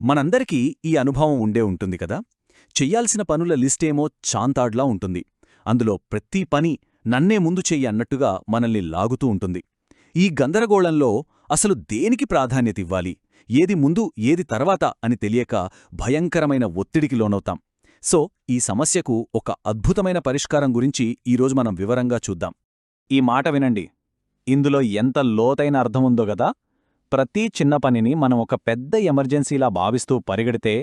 మనందరికీ ఈ అనుభవం ఉండే ఉంటుంది కదా. చెయ్యాల్సిన పనుల లిస్టేమో చాంతాడ్లా ఉంటుంది. అందులో ప్రతి పని నన్నే ముందు చెయ్యి అన్నట్టుగా మనల్ని లాగుతూ ఉంటుంది. ఈ గందరగోళంలో అసలు దేనికి ప్రాధాన్యతివ్వాలి, ఏది ముందు ఏది తర్వాత అని తెలియక భయంకరమైన ఒత్తిడికి లోనవుతాం. సో ఈ సమస్యకు ఒక అద్భుతమైన పరిష్కారం గురించి ఈరోజు మనం వివరంగా చూద్దాం. ఈ మాట వినండి, ఇందులో ఎంత లోతైన అర్థముందో గదా. ప్రతి చిన్న పనిని మనం ఒక పెద్ద ఎమర్జెన్సీలా భావిస్తూ పరిగెడితే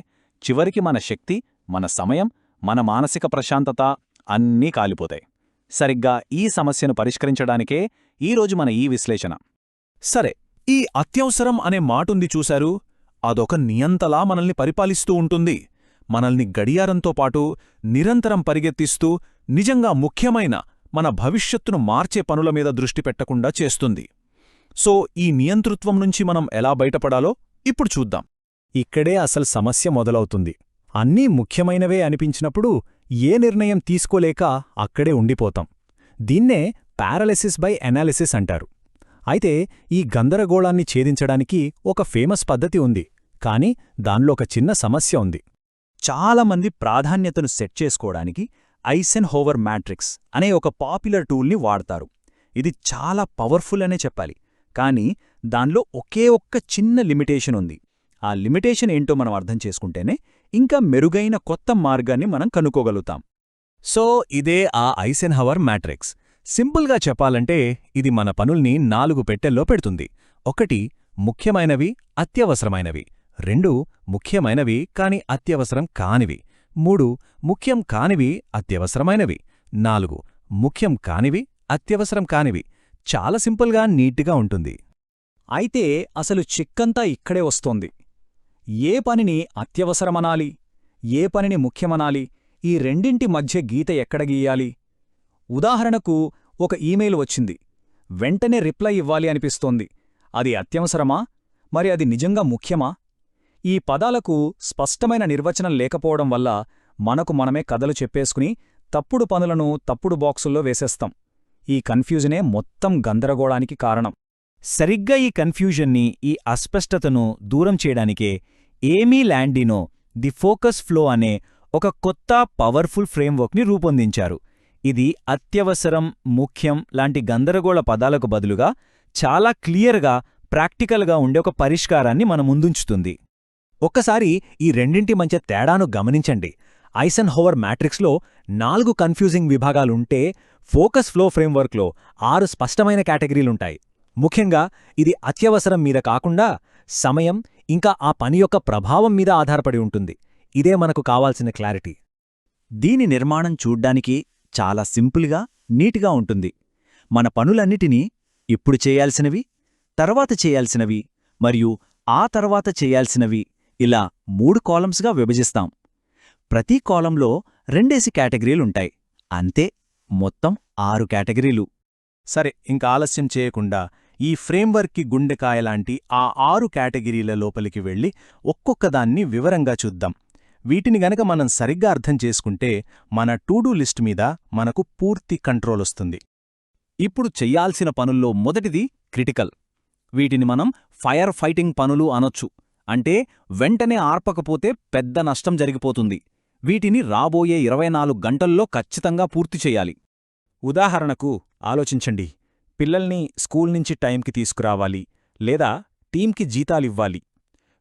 చివరికి మన శక్తి, మన సమయం, మన మానసిక ప్రశాంతత అన్నీ కాలిపోతాయి. సరిగ్గా ఈ సమస్యను పరిష్కరించడానికే ఈరోజు మన ఈ విశ్లేషణ. సరే, ఈ అత్యవసరం అనే మాటుంది చూశారు, అదొక నియంతలా మనల్ని పరిపాలిస్తూ ఉంటుంది. మనల్ని గడియారంతో పాటు నిరంతరం పరిగెత్తిస్తూ నిజంగా ముఖ్యమైన మన భవిష్యత్తును మార్చే పనుల మీద దృష్టి పెట్టకుండా చేస్తుంది. సో ఈ నియంతృత్వం నుంచి మనం ఎలా బయటపడాలో ఇప్పుడు చూద్దాం. ఇక్కడే అసలు సమస్య మొదలవుతుంది. అన్నీ ముఖ్యమైనవే అనిపించినప్పుడు ఏ నిర్ణయం తీసుకోలేక అక్కడే ఉండిపోతాం. దీన్నే పారాలిసిస్ బై ఎనాలిసిస్ అంటారు. అయితే ఈ గందరగోళాన్ని ఛేదించడానికి ఒక ఫేమస్ పద్ధతి ఉంది, కానీ దానిలో ఒక చిన్న సమస్య ఉంది. చాలామంది ప్రాధాన్యతను సెట్ చేసుకోవడానికి ఐసెన్హోవర్ మ్యాట్రిక్స్ అనే ఒక పాపులర్ టూల్ని వాడతారు. ఇది చాలా పవర్ఫుల్ అనే చెప్పాలి, కానీ దానిలో ఒకే ఒక్క చిన్న లిమిటేషన్ ఉంది. ఆ లిమిటేషన్ ఏంటో మనం అర్థం చేసుకుంటేనే ఇంకా మెరుగైన కొత్త మార్గాన్ని మనం కనుక్కోగలుగుతాం. సో ఇదే ఆ ఐసెన్హవర్ మ్యాట్రిక్స్. సింపుల్గా చెప్పాలంటే ఇది మన పనుల్ని 4 పెట్టెల్లో పెడుతుంది. 1 ముఖ్యమైనవి, అత్యవసరమైనవి. 2 ముఖ్యమైనవి కాని అత్యవసరం కానివి. 3 ముఖ్యం కానివి, అత్యవసరమైనవి. 4 ముఖ్యం కానివి, అత్యవసరం కానివి. చాలా సింపుల్గా, నీట్గా ఉంటుంది. అయితే అసలు చిక్కంతా ఇక్కడే వస్తోంది. ఏ పనిని అత్యవసరమనాలి, ఏ పనిని ముఖ్యమనాలి, ఈ రెండింటి మధ్య గీత ఎక్కడ గీయాలి? ఉదాహరణకు, ఒక ఈమెయిల్ వచ్చింది, వెంటనే రిప్లై ఇవ్వాలి అనిపిస్తోంది. అది అత్యవసరమా, మరి అది నిజంగా ముఖ్యమా? ఈ పదాలకు స్పష్టమైన నిర్వచనం లేకపోవడం వల్ల మనకు మనమే కథలు చెప్పేసుకుని తప్పుడు పనులను తప్పుడు బాక్సుల్లో వేసేస్తాం. ఈ కన్ఫ్యూజనే మొత్తం గందరగోళానికి కారణం. సరిగ్గా ఈ కన్ఫ్యూజన్ని, ఈ అస్పష్టతను దూరం చేయడానికే ఏమీ ల్యాండినో ది ఫోకస్ ఫ్లో అనే ఒక కొత్త పవర్ఫుల్ ఫ్రేమ్వర్క్ని రూపొందించారు. ఇది అత్యవసరం, ముఖ్యం లాంటి గందరగోళ పదాలకు బదులుగా చాలా క్లియర్గా, ప్రాక్టికల్గా ఉండే ఒక పరిష్కారాన్ని మన ముందుంచుతుంది. ఒక్కసారి ఈ రెండింటి మధ్య తేడాను గమనించండి. ఐసెన్హోవర్ మ్యాట్రిక్స్లో 4 కన్ఫ్యూజింగ్ విభాగాలుంటే ఫోకస్ ఫ్లో ఫ్రేమ్వర్క్లో 6 స్పష్టమైన కేటగిరీలుంటాయి. ముఖ్యంగా ఇది అత్యవసరం మీద కాకుండా సమయం, ఇంకా ఆ పని యొక్క ప్రభావం మీద ఆధారపడి ఉంటుంది. ఇదే మనకు కావాల్సిన క్లారిటీ. దీని నిర్మాణం చూడ్డానికి చాలా సింపుల్గా, నీట్గా ఉంటుంది. మన పనులన్నిటినీ ఇప్పుడు చేయాల్సినవి, తర్వాత చేయాల్సినవి మరియు ఆ తర్వాత చేయాల్సినవి ఇలా 3 కాలమ్స్గా విభజిస్తాం. ప్రతి కాలంలో 2 కేటగిరీలుంటాయి. అంతే, మొత్తం 6 కేటగిరీలు. సరే, ఇంక ఆలస్యం చేయకుండా ఈ ఫ్రేమ్వర్క్కి గుండెకాయలాంటి ఆ 6 కేటగిరీల లోపలికి వెళ్ళి ఒక్కొక్కదాన్ని వివరంగా చూద్దాం. వీటిని గనక మనం సరిగ్గా అర్థం చేసుకుంటే మన టు డూ లిస్ట్ మీద మనకు పూర్తి కంట్రోలొస్తుంది. ఇప్పుడు చెయ్యాల్సిన పనుల్లో మొదటిది క్రిటికల్. వీటిని మనం ఫైర్ ఫైటింగ్ పనులు అనొచ్చు. అంటే వెంటనే ఆర్పకపోతే పెద్ద నష్టం జరిగిపోతుంది. వీటిని రాబోయే 24 గంటల్లో ఖచ్చితంగా పూర్తి చెయ్యాలి. ఉదాహరణకు ఆలోచించండి. పిల్లల్ని స్కూల్ నుంచి టైంకి తీసుకురావాలి, లేదా టీంకి జీతాలివ్వాలి.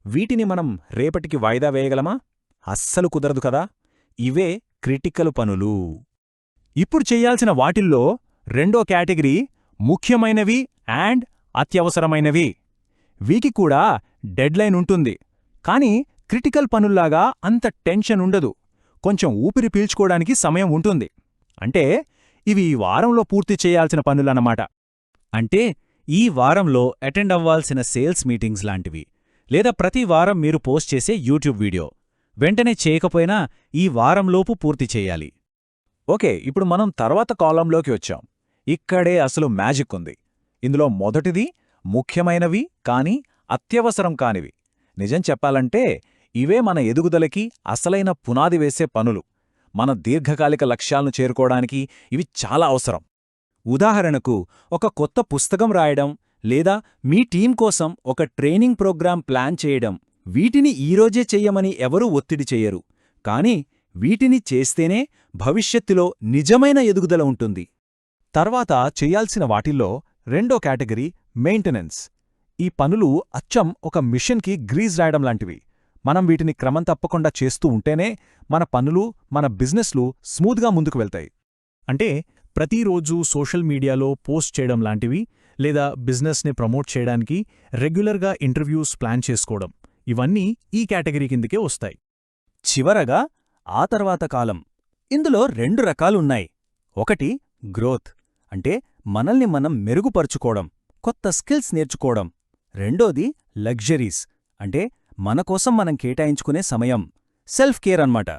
వీటిని మనం రేపటికి వాయిదా వేయగలమా? అస్సలు కుదరదు కదా. ఇవే క్రిటికల్ పనులు. ఇప్పుడు చెయ్యాల్సిన వాటిల్లో 2వ కేటగిరీ ముఖ్యమైనవి అండ్ అత్యవసరమైనవి. వీకి కూడా డెడ్లైన్ ఉంటుంది, కానీ క్రిటికల్ పనుల్లాగా అంత టెన్షన్ ఉండదు. కొంచెం ఊపిరి పీల్చుకోవడానికి సమయం ఉంటుంది. అంటే ఇవి ఈ వారంలో పూర్తి చేయాల్సిన పనులన్నమాట. అంటే ఈ వారంలో అటెండ్ అవ్వాల్సిన సేల్స్ మీటింగ్స్ లాంటివి, లేదా ప్రతి వారం మీరు పోస్ట్ చేసే యూట్యూబ్ వీడియో వెంటనే చేయకపోయినా ఈ వారంలోపు పూర్తి చేయాలి. ఓకే, ఇప్పుడు మనం తర్వాత కాలంలోకి వచ్చాం. ఇక్కడే అసలు మ్యాజిక్ ఉంది. ఇందులో మొదటిది ముఖ్యమైనవి కానీ అత్యవసరం కానివి. నిజం చెప్పాలంటే ఇవే మన ఎదుగుదలకి అసలైన పునాది వేసే పనులు. మన దీర్ఘకాలిక లక్ష్యాలను చేరుకోవడానికి ఇవి చాలా అవసరం. ఉదాహరణకు, ఒక కొత్త పుస్తకం రాయడం, లేదా మీ టీం కోసం ఒక ట్రైనింగ్ ప్రోగ్రాం ప్లాన్ చేయడం వీటిని ఈరోజే చెయ్యమని ఎవరూ ఒత్తిడి చెయ్యరు, కాని వీటిని చేస్తేనే భవిష్యత్తులో నిజమైన ఎదుగుదల ఉంటుంది. తర్వాత చెయ్యాల్సిన వాటిల్లో రెండో కేటగిరీ మెయింటెనెన్స్. ఈ పనులు అచ్చం ఒక మిషన్కి గ్రీజ్ రాయడం లాంటివి. మనం వీటిని క్రమం తప్పకుండా చేస్తూ ఉంటేనే మన పనులు, మన బిజినెస్లు స్మూత్గా ముందుకు వెళ్తాయి. అంటే ప్రతిరోజూ సోషల్ మీడియాలో పోస్ట్ చేయడం లాంటివి, లేదా బిజినెస్ని ప్రమోట్ చేయడానికి రెగ్యులర్గా ఇంటర్వ్యూస్ ప్లాన్ చేసుకోవడం, ఇవన్నీ ఈ కేటగిరీ కిందకే వస్తాయి. చివరగా ఆ తర్వాత కాలం. ఇందులో 2 రకాలున్నాయి. ఒకటి గ్రోత్, అంటే మనల్ని మనం మెరుగుపరుచుకోవడం, కొత్త స్కిల్స్ నేర్చుకోవడం. రెండోది లగ్జరీస్, అంటే మనకోసం మనం కేటాయించుకునే సమయం, సెల్ఫ్ కేర్ అన్నమాట.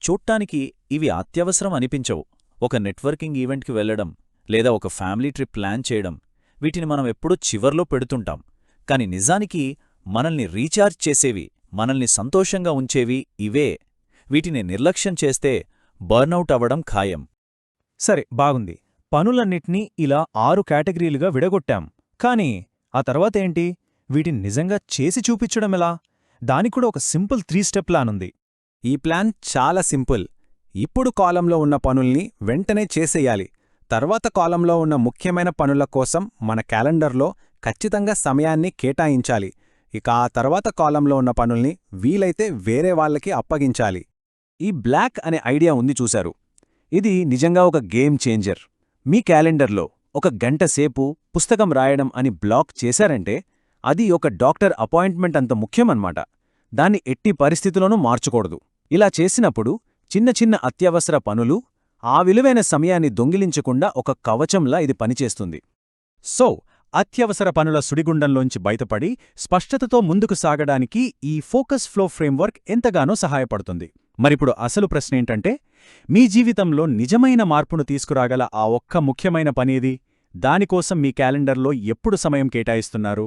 చూట్టానికి ఇవి అత్యవసరం అనిపించవు. ఒక నెట్వర్కింగ్ ఈవెంట్కి వెళ్లడం, లేదా ఒక ఫ్యామిలీ ట్రిప్ ప్లాన్ చేయడం, వీటిని మనం ఎప్పుడూ చివర్లో పెడుతుంటాం. కాని నిజానికి మనల్ని రీఛార్జ్ చేసేవి, మనల్ని సంతోషంగా ఉంచేవి ఇవే. వీటిని నిర్లక్ష్యం చేస్తే బర్నౌట్ అవ్వడం ఖాయం. సరే, బాగుంది. పనులన్నిటినీ ఇలా 6 కేటగిరీలుగా విడగొట్టాం. కానీ ఆ తర్వాతేంటి? వీటిని నిజంగా చేసి చూపించడమెలా? దానికూడా ఒక సింపుల్ 3 స్టెప్ ప్లాన్ ఉంది. ఈ ప్లాన్ చాలా సింపుల్. ఇప్పుడు కాలంలో ఉన్న పనుల్ని వెంటనే చేసేయాలి. తర్వాత కాలంలో ఉన్న ముఖ్యమైన పనుల కోసం మన క్యాలెండర్లో ఖచ్చితంగా సమయాన్ని కేటాయించాలి. ఇక ఆ తర్వాత కాలంలో ఉన్న పనుల్ని వీలైతే వేరే వాళ్ళకి అప్పగించాలి. ఈ బ్లాక్ అనే ఐడియా ఉంది చూశారు. ఇది నిజంగా ఒక గేమ్ చేంజర్. మీ క్యాలెండర్లో 1 గంట సేపు పుస్తకం రాయడం అని బ్లాక్ చేశారంటే అది ఒక డాక్టర్ అపాయింట్మెంట్ అంత ముఖ్యమన్నమాట. దాన్ని ఎట్టి పరిస్థితుల్లోనూ మార్చకూడదు. ఇలా చేసినప్పుడు చిన్న చిన్న అత్యవసర పనులు ఆ విలువైన సమయాన్ని దొంగిలించకుండా ఒక కవచంలా ఇది పనిచేస్తుంది. సో, అత్యవసర పనుల సుడిగుండంలోంచి బయటపడి స్పష్టతతో ముందుకు సాగడానికి ఈ ఫోకస్ ఫ్లో ఫ్రేమ్వర్క్ ఎంతగానో సహాయపడుతుంది. మరిప్పుడు అసలు ప్రశ్నేంటంటే, మీ జీవితంలో నిజమైన మార్పును తీసుకురాగల ఆ ఒక్క ముఖ్యమైన పనేది? దానికోసం మీ క్యాలెండర్లో ఎప్పుడు సమయం కేటాయిస్తున్నారు?